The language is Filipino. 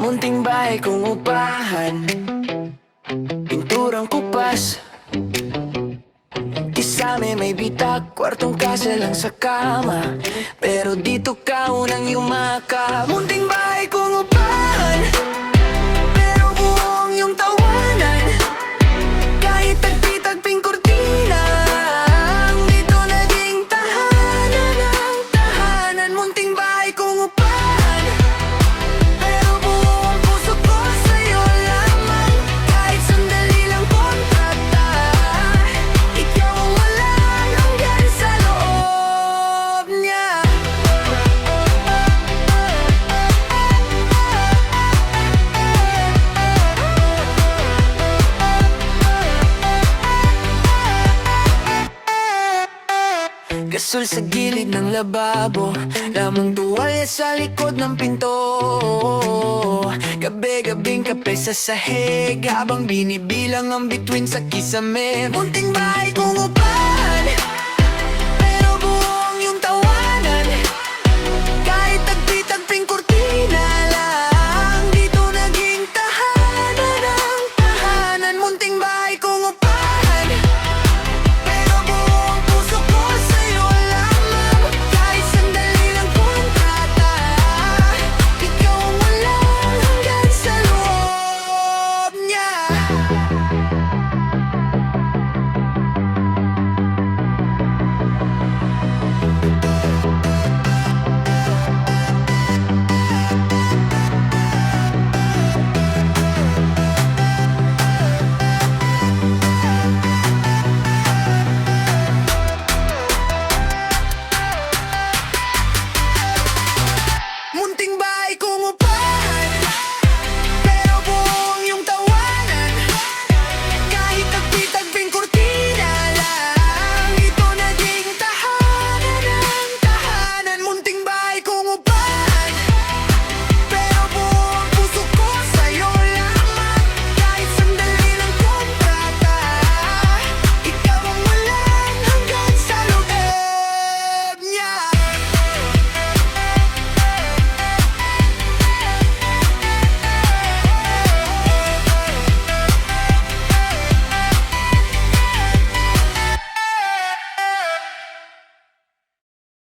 Munting bahay kong upahan, pinturang kupas. Di sa'min may bitak, kwartong kasya lang sa kama. Pero dito ka unang yumaka. Munting bahay kong upahan, pero buong yung tawanan. Kahit tagpi-tagping kurtina, dito naging tahanan ang tahanan. Munting bahay kong upahan, pero buong puso ko sa'yo lamang. Kahit sandali lang kontrata, ikaw ang walang hanggan sa loob niya. Gasol sa gilid ng lababo, lamang tuwalya sa likod ng pinto. Gabi-gabing kape sa sahig, habang binibilang ang bituin sa kisame. Munting bahay kong upa,